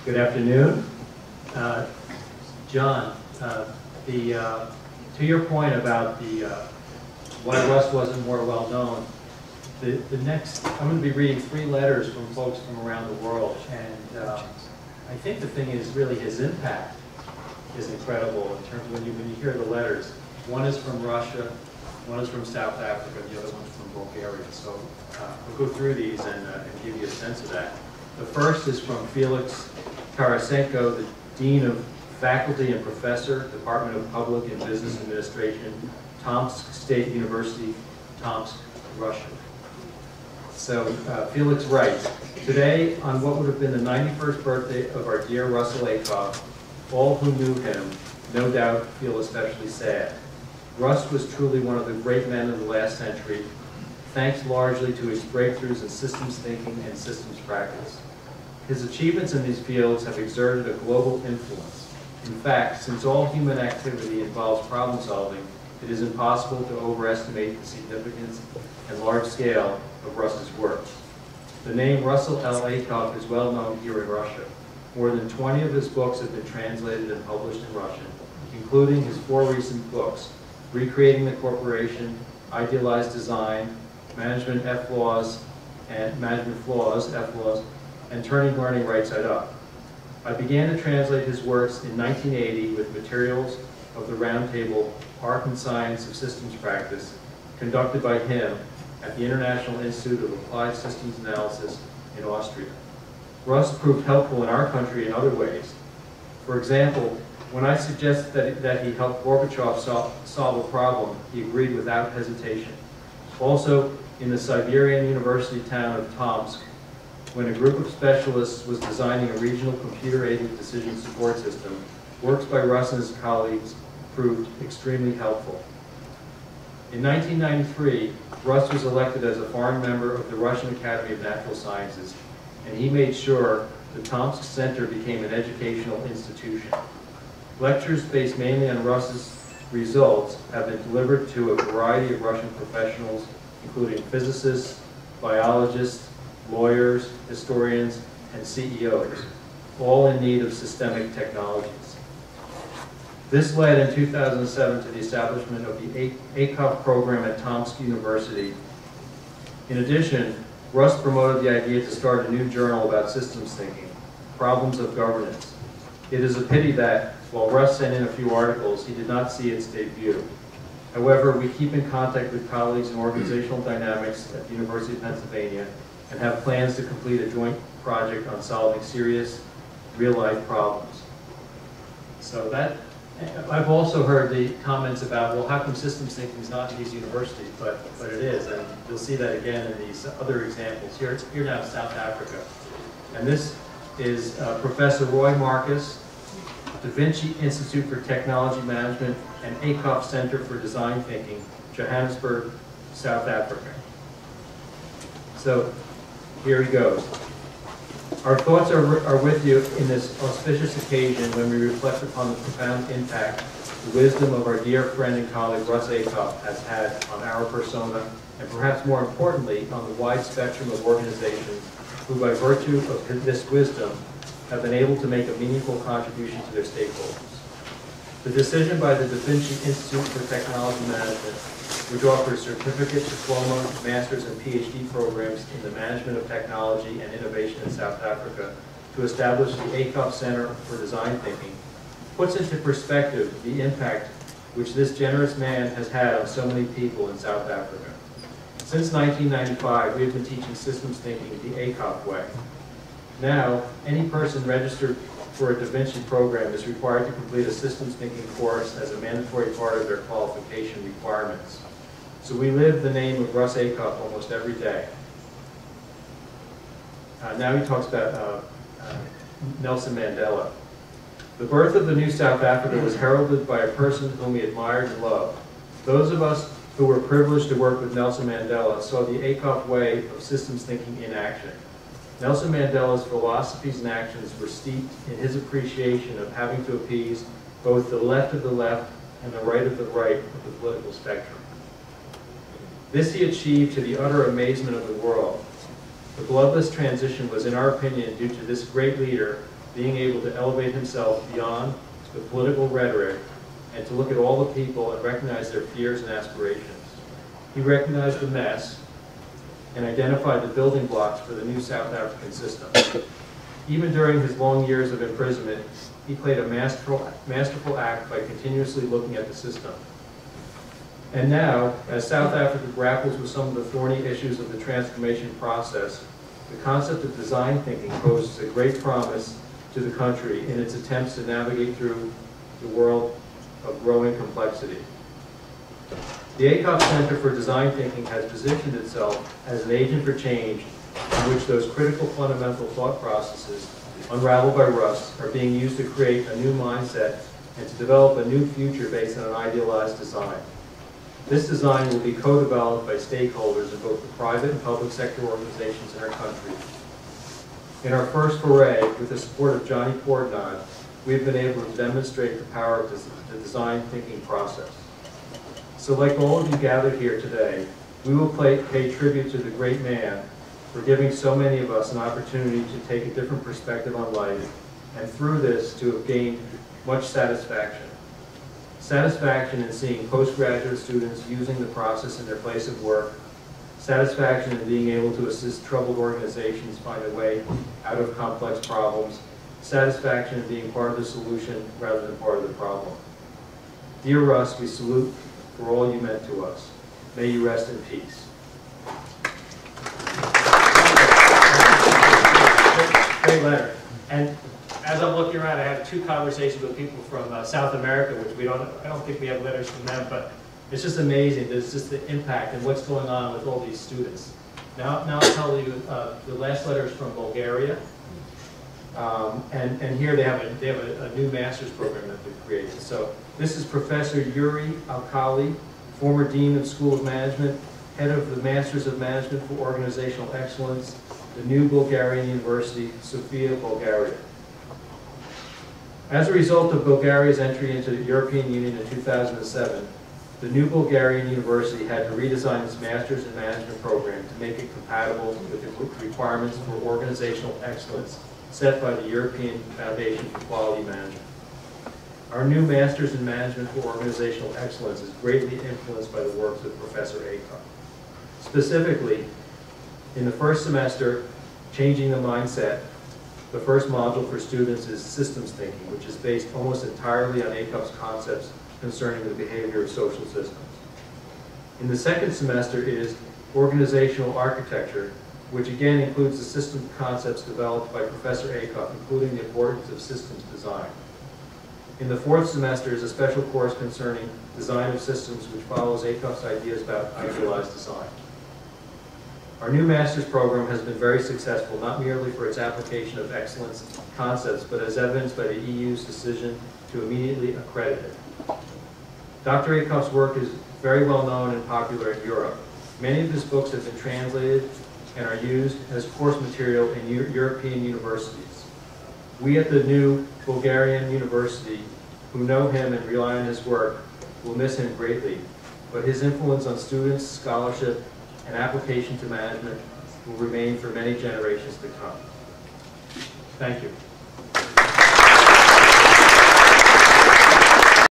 Good afternoon. John, to your point about why Russ wasn't more well known, the next, I'm going to be reading 3 letters from folks from around the world, and I think the thing is really his impact is incredible in terms of when you hear the letters. One is from Russia, one is from South Africa, the other one's from Bulgaria. So we'll go through these and give you a sense of that. The first is from Felix Tarasenko, the Dean of Faculty and Professor, Department of Public and Business Administration, Tomsk State University, Tomsk, Russia. So Felix writes, today, on what would have been the 91st birthday of our dear Russell Ackoff, all who knew him no doubt feel especially sad. Russ was truly one of the great men of the last century, thanks largely to his breakthroughs in systems thinking and systems practice. His achievements in these fields have exerted a global influence. In fact, since all human activity involves problem solving, it is impossible to overestimate the significance and large scale of Russ's work. The name Russell L. Ackoff is well known here in Russia. More than 20 of his books have been translated and published in Russian, including his 4 recent books, Recreating the Corporation, Idealized Design, Management Flaws, and Turning Learning Right Side Up. I began to translate his works in 1980 with materials of the Roundtable Art and Science of Systems Practice, conducted by him at the International Institute of Applied Systems Analysis in Austria. Russ proved helpful in our country in other ways. For example, when I suggested that he help Gorbachev solve a problem, he agreed without hesitation. Also, in the Siberian University town of Tomsk, when a group of specialists was designing a regional computer-aided decision support system, works by Russ and his colleagues proved extremely helpful. In 1993, Russ was elected as a foreign member of the Russian Academy of Natural Sciences, and he made sure the Tomsk Center became an educational institution. Lectures based mainly on Russ's results have been delivered to a variety of Russian professionals, including physicists, biologists, lawyers, historians, and CEOs, all in need of systemic technologies. This led in 2007 to the establishment of the Ackoff program at Tomsk University. In addition, Russ promoted the idea to start a new journal about systems thinking, Problems of Governance. It is a pity that, while Russ sent in a few articles, he did not see its debut. However, we keep in contact with colleagues in organizational dynamics at the University of Pennsylvania and have plans to complete a joint project on solving serious, real-life problems. So that, I've also heard the comments about, well, how come systems thinking is not in these universities, but it is, and you'll see that again in these other examples. Here now in South Africa. And this is Professor Roy Marcus, Da Vinci Institute for Technology Management, and Ackoff Center for Design Thinking, Johannesburg, South Africa. So here he goes. Our thoughts are with you in this auspicious occasion when we reflect upon the profound impact the wisdom of our dear friend and colleague Russ Ackoff has had on our persona, and perhaps more importantly, on the wide spectrum of organizations who, by virtue of this wisdom, have been able to make a meaningful contribution to their stakeholders. The decision by the Da Vinci Institute for Technology Management, which offers certificate, diploma, master's, and PhD programs in the management of technology and innovation in South Africa, to establish the Ackoff Center for Design Thinking, puts into perspective the impact which this generous man has had on so many people in South Africa. Since 1995, we have been teaching systems thinking the Ackoff way. Now, any person registered for a Da Vinci program is required to complete a systems thinking course as a mandatory part of their qualification requirements. So we live the name of Russ Ackoff almost every day. Now he talks about Nelson Mandela. The birth of the new South Africa was heralded by a person whom he admired and loved. Those of us who were privileged to work with Nelson Mandela saw the Ackoff way of systems thinking in action. Nelson Mandela's philosophies and actions were steeped in his appreciation of having to appease both the left of the left and the right of the right of the political spectrum. This he achieved to the utter amazement of the world. The bloodless transition was, in our opinion, due to this great leader being able to elevate himself beyond the political rhetoric and to look at all the people and recognize their fears and aspirations. He recognized the mess and identified the building blocks for the new South African system. Even during his long years of imprisonment, he played a masterful act by continuously looking at the system. And now, as South Africa grapples with some of the thorny issues of the transformation process, the concept of design thinking poses a great promise to the country in its attempts to navigate through the world of growing complexity. The Ackoff Center for Design Thinking has positioned itself as an agent for change in which those critical fundamental thought processes, unraveled by Rust, are being used to create a new mindset and to develop a new future based on an idealized design. This design will be co-developed by stakeholders in both the private and public sector organizations in our country. In our first foray, with the support of Johnny Portnod, we've been able to demonstrate the power of the design thinking process. So like all of you gathered here today, we will pay tribute to the great man for giving so many of us an opportunity to take a different perspective on life, and through this to have gained much satisfaction. Satisfaction in seeing postgraduate students using the process in their place of work, satisfaction in being able to assist troubled organizations find a way out of complex problems, satisfaction in being part of the solution rather than part of the problem. Dear Russ, we salute for all you meant to us. May you rest in peace. Great letter. And as I'm looking around, I have two conversations with people from South America, which I don't think we have letters from them, but it's just amazing. There's just the impact and what's going on with all these students. Now I'll tell you, the last letter is from Bulgaria, and here they have a new master's program that they've created. So this is Professor Yuri Alkali, former Dean of School of Management, head of the Masters of Management for Organizational Excellence, the new Bulgarian University, Sofia, Bulgaria. As a result of Bulgaria's entry into the European Union in 2007, the new Bulgarian University had to redesign its Masters in Management program to make it compatible with the requirements for organizational excellence set by the European Foundation for Quality Management. Our new Masters in Management for Organizational Excellence is greatly influenced by the works of Professor Ackoff. Specifically, in the first semester, Changing the Mindset, the first module for students is Systems Thinking, which is based almost entirely on Ackoff's concepts concerning the behavior of social systems. In the second semester is Organizational Architecture, which again includes the system concepts developed by Professor Ackoff, including the importance of systems design. In the fourth semester is a special course concerning Design of Systems, which follows Ackoff's ideas about idealized design. Our new master's program has been very successful, not merely for its application of excellence concepts, but as evidenced by the EU's decision to immediately accredit it. Dr. Ackoff's work is very well known and popular in Europe. Many of his books have been translated and are used as course material in European universities. We at the new Bulgarian University, who know him and rely on his work, will miss him greatly, but his influence on students, scholarship, and application to management will remain for many generations to come. Thank you.